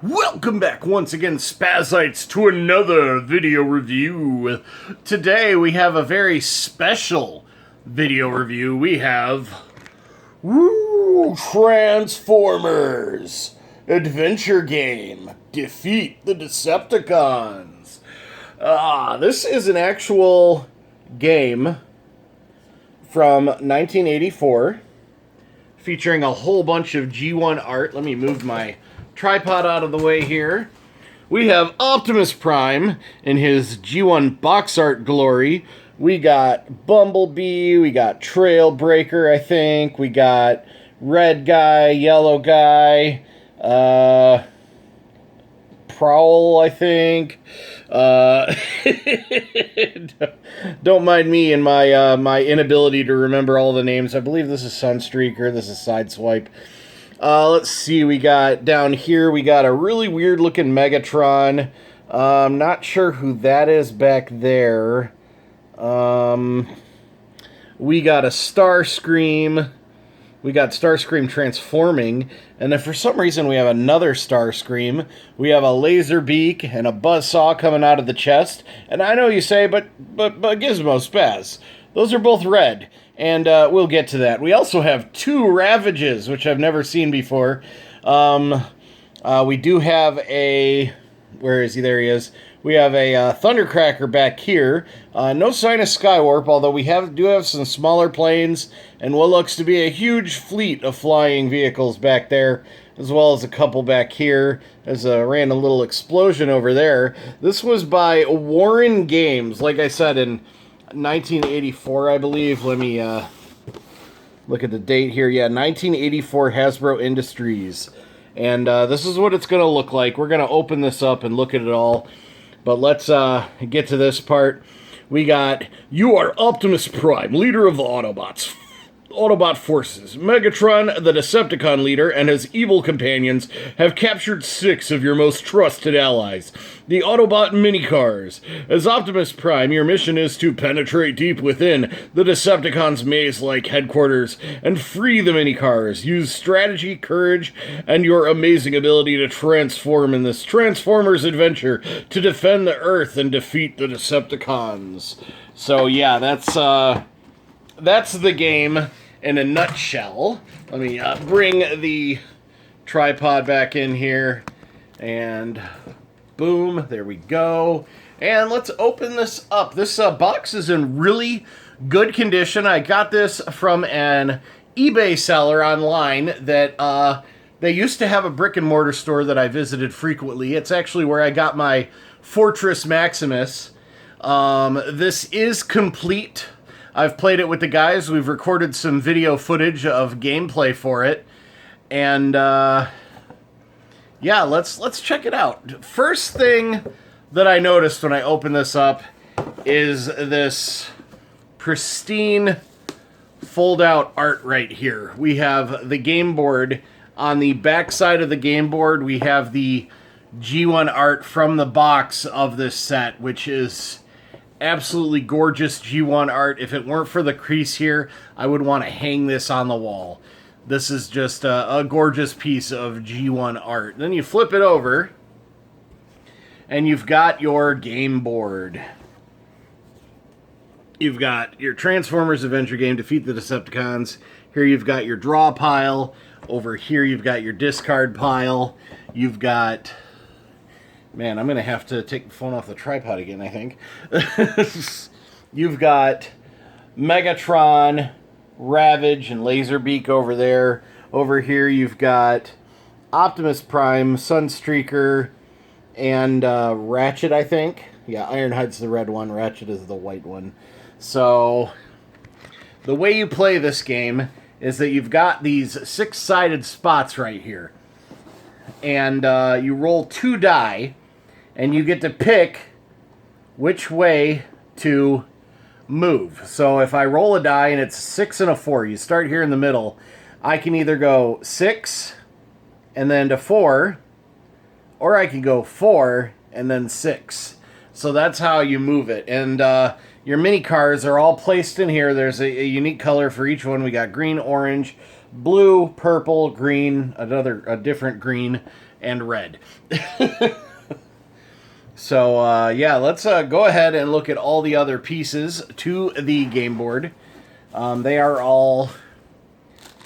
Welcome back once again, Spazites, to another video review. Today we have a very special video review. We have Transformers Adventure Game, Defeat the Decepticons. This is an actual game from 1984 featuring a whole bunch of G1 art. Let me move my tripod out of the way here. We have Optimus Prime in his G1 box art glory. We got Bumblebee, we got Trailbreaker, I think. We got Red Guy, Yellow Guy, Prowl, I think. Don't mind me and my inability to remember all the names. I believe this is Sunstreaker, this is Sideswipe. Let's see, we got down here, we got a really weird looking Megatron. I'm not sure who that is back there. We got a Starscream. We got Starscream transforming. And then for some reason we have another Starscream. We have a Laserbeak and a Buzzsaw coming out of the chest. And I know you say, but Gizmo, Spaz. Those are both red. And we'll get to that. We also have two Ravages, which I've never seen before. We do have a... Where is he? There he is. We have a Thundercracker back here. No sign of Skywarp, although we do have some smaller planes and what looks to be a huge fleet of flying vehicles back there, as well as a couple back here. There's a random little explosion over there. This was by Warren Games, like I said, in 1984, I believe. Let me look at the date here. Yeah, 1984 Hasbro Industries. And this is what it's going to look like. We're going to open this up and look at it all. But let's get to this part. We got, you are Optimus Prime, leader of the Autobot forces. Megatron, the Decepticon leader, and his evil companions have captured 6 of your most trusted allies, the Autobot minicars. As Optimus Prime, your mission is to penetrate deep within the Decepticons' maze-like headquarters and free the minicars. Use strategy, courage, and your amazing ability to transform in this Transformers adventure to defend the Earth and defeat the Decepticons. So yeah, that's the game in a nutshell. Let me bring the tripod back in here, and boom, there we go. And let's open this up. This box is in really good condition. I got this from an eBay seller online that they used to have a brick and mortar store that I visited frequently. It's actually where I got my Fortress Maximus. This is complete. I've played it with the guys. We've recorded some video footage of gameplay for it. And, yeah, let's check it out. First thing that I noticed when I opened this up is this pristine fold-out art right here. We have the game board. On the back side of the game board, we have the G1 art from the box of this set, which is absolutely gorgeous G1 art. If it weren't for the crease here, I would want to hang this on the wall. This is just a gorgeous piece of G1 art. Then you flip it over, and you've got your game board. You've got your Transformers Adventure Game, Defeat the Decepticons. Here you've got your draw pile. Over here you've got your discard pile. You've got... Man, I'm going to have to take the phone off the tripod again, I think. You've got Megatron, Ravage, and Laserbeak over there. Over here you've got Optimus Prime, Sunstreaker, and Ratchet, I think. Yeah, Ironhide's the red one, Ratchet is the white one. So, the way you play this game is that you've got these 6-sided spots right here. And you roll 2 die, and you get to pick which way to move. So if I roll a die and it's 6 and a 4, you start here in the middle, I can either go 6 and then to 4, or I can go 4 and then 6. So that's how you move it. And your mini cars are all placed in here. There's a unique color for each one. We got green, orange, blue, purple, green, a different green, and red. So, yeah, let's go ahead and look at all the other pieces to the game board. They are all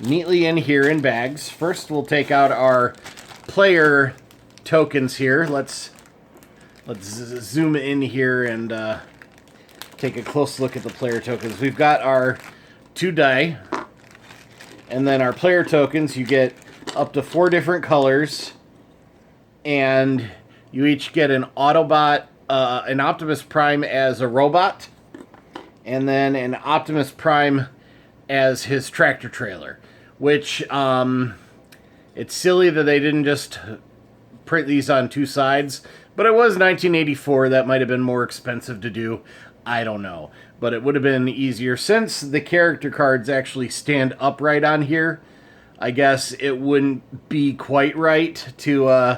neatly in here in bags. First, we'll take out our player tokens here. Let's zoom in here and take a close look at the player tokens. We've got our 2 die, and then our player tokens. You get up to 4 different colors, and you each get an Autobot, an Optimus Prime as a robot, and then an Optimus Prime as his tractor trailer. Which, it's silly that they didn't just print these on 2 sides, but it was 1984. That might have been more expensive to do. I don't know. But it would have been easier. Since the character cards actually stand upright on here, I guess it wouldn't be quite right to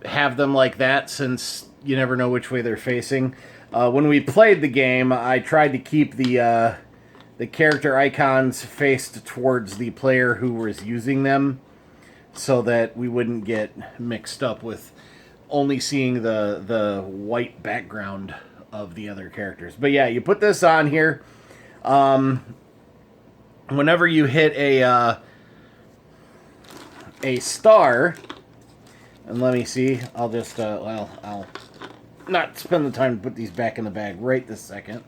have them like that, since you never know which way they're facing. When we played the game, I tried to keep the character icons faced towards the player who was using them, so that we wouldn't get mixed up with only seeing the white background of the other characters. But yeah, you put this on here. Whenever you hit a star, and let me see, I'll just, I'll not spend the time to put these back in the bag right this second.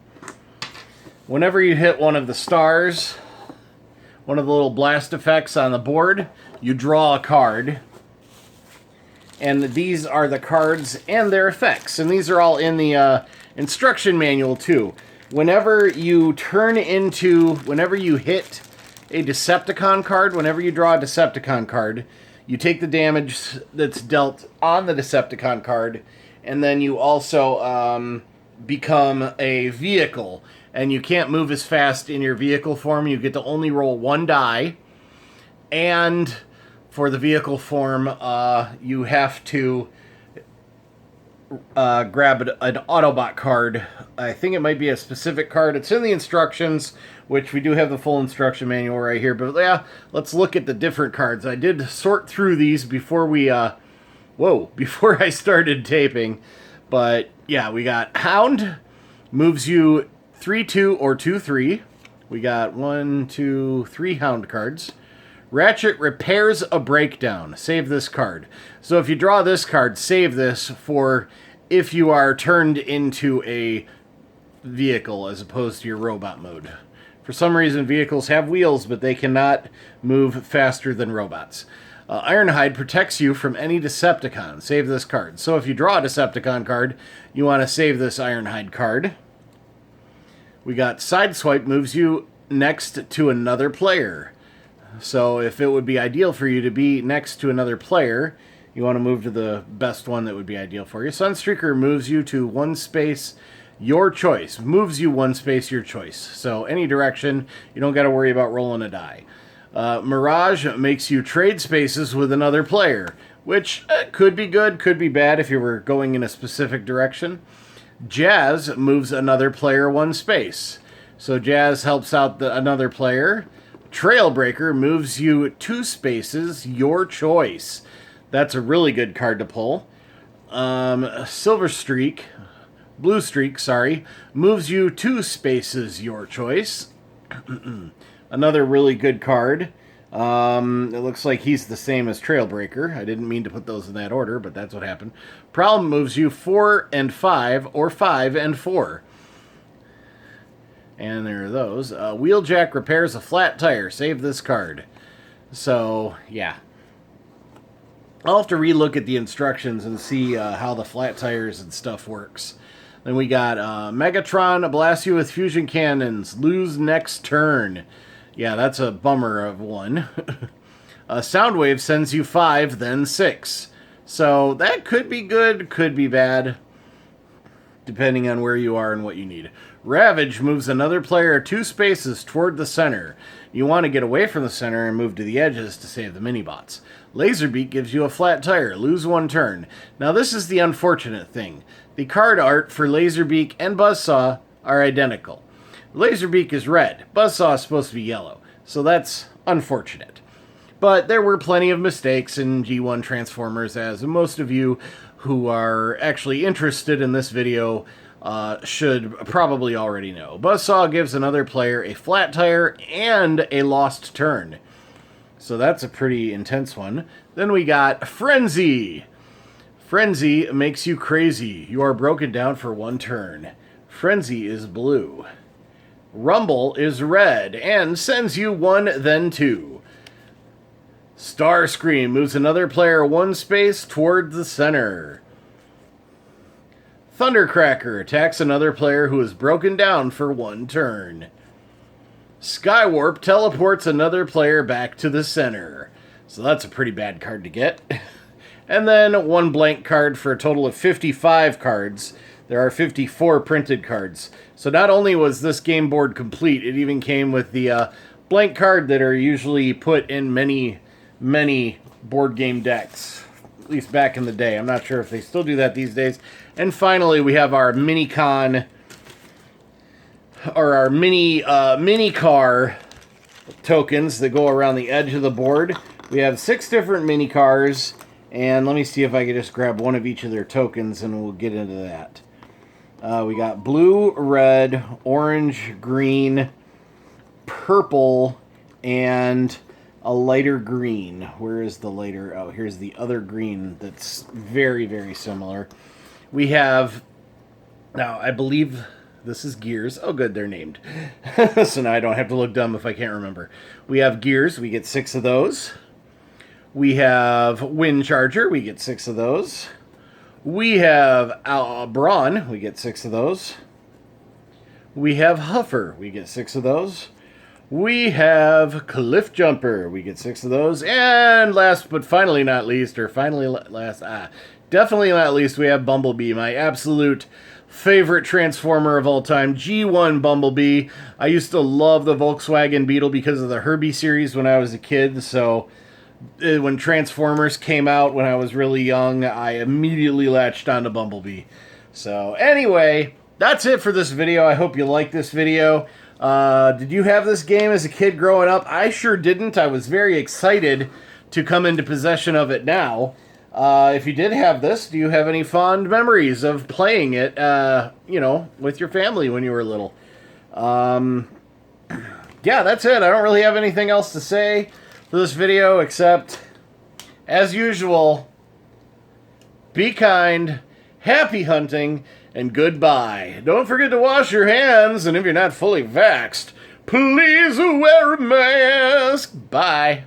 Whenever you hit one of the stars, one of the little blast effects on the board, you draw a card. And these are the cards and their effects. And these are all in the instruction manual too. Whenever you hit a Decepticon card, whenever you draw a Decepticon card, you take the damage that's dealt on the Decepticon card, and then you also become a vehicle. And you can't move as fast in your vehicle form. You get to only roll 1 die. And for the vehicle form, you have to grab an Autobot card. I think it might be a specific card. It's in the instructions, which we do have the full instruction manual right here. But yeah, let's look at the different cards. I did sort through these before we, before I started taping. But yeah, we got Hound, moves you 3-2 or 2-3. We got 1, 2, 3 Hound cards. Ratchet repairs a breakdown. Save this card. So if you draw this card, save this for if you are turned into a vehicle as opposed to your robot mode. For some reason, vehicles have wheels, but they cannot move faster than robots. Ironhide protects you from any Decepticon. Save this card. So if you draw a Decepticon card, you want to save this Ironhide card. We got Sideswipe, moves you next to another player. So if it would be ideal for you to be next to another player, you want to move to the best one that would be ideal for you. Sunstreaker moves you to 1 space, your choice. Moves you 1 space, your choice. So any direction, you don't got to worry about rolling a die. Mirage makes you trade spaces with another player, which could be good, could be bad if you were going in a specific direction. Jazz moves another player 1 space. So Jazz helps out another player. Trailbreaker moves you 2 spaces, your choice. That's a really good card to pull. Blue Streak, moves you 2 spaces, your choice. Another really good card. It looks like he's the same as Trailbreaker. I didn't mean to put those in that order, but that's what happened. Problem moves you 4 and 5, or 5 and 4. And there are those. Wheeljack repairs a flat tire. Save this card. So, yeah. I'll have to relook at the instructions and see how the flat tires and stuff works. Then we got Megatron blasts you with fusion cannons. Lose next turn. Yeah, that's a bummer of one. Soundwave sends you 5, then 6. So that could be good, could be bad, depending on where you are and what you need. Ravage moves another player 2 spaces toward the center. You want to get away from the center and move to the edges to save the mini-bots. Laserbeak gives you a flat tire. Lose 1 turn. Now this is the unfortunate thing. The card art for Laserbeak and Buzzsaw are identical. Laserbeak is red. Buzzsaw is supposed to be yellow. So that's unfortunate. But there were plenty of mistakes in G1 Transformers, as most of you who are actually interested in this video should probably already know. Buzzsaw gives another player a flat tire and a lost turn. So that's a pretty intense one. Then we got Frenzy. Frenzy makes you crazy. You are broken down for one turn. Frenzy is blue. Rumble is red and sends you one, then two. Starscream moves another player one space toward the center. Thundercracker attacks another player who is broken down for one turn. Skywarp teleports another player back to the center. So that's a pretty bad card to get. And then one blank card for a total of 55 cards. There are 54 printed cards. So not only was this game board complete, it even came with the blank card that are usually put in many board game decks. At least back in the day. I'm not sure if they still do that these days. And finally, we have our mini-con, or our mini car tokens that go around the edge of the board. We have 6 different mini cars, and let me see if I can just grab one of each of their tokens, and we'll get into that. We got blue, red, orange, green, purple, and a lighter green. Where is the lighter? Oh, here's the other green that's very, very similar. We have, now I believe this is Gears. Oh, good, they're named. So now I don't have to look dumb if I can't remember. We have Gears. We get 6 of those. We have Wind Charger. We get 6 of those. We have Brawn. We get 6 of those. We have Huffer. We get 6 of those. We have Cliff Jumper. We get 6 of those. And last but finally not least, or finally last, definitely not least, we have Bumblebee, my absolute favorite Transformer of all time, G1 Bumblebee. I used to love the Volkswagen Beetle because of the Herbie series when I was a kid, so when Transformers came out when I was really young, I immediately latched onto Bumblebee. So anyway, that's it for this video. I hope you liked this video. Did you have this game as a kid growing up? I sure didn't. I was very excited to come into possession of it now. If you did have this, do you have any fond memories of playing it, you know, with your family when you were little? Yeah, that's it. I don't really have anything else to say for this video except, as usual, be kind, happy hunting, and goodbye. Don't forget to wash your hands, and if you're not fully vaxxed, please wear a mask. Bye.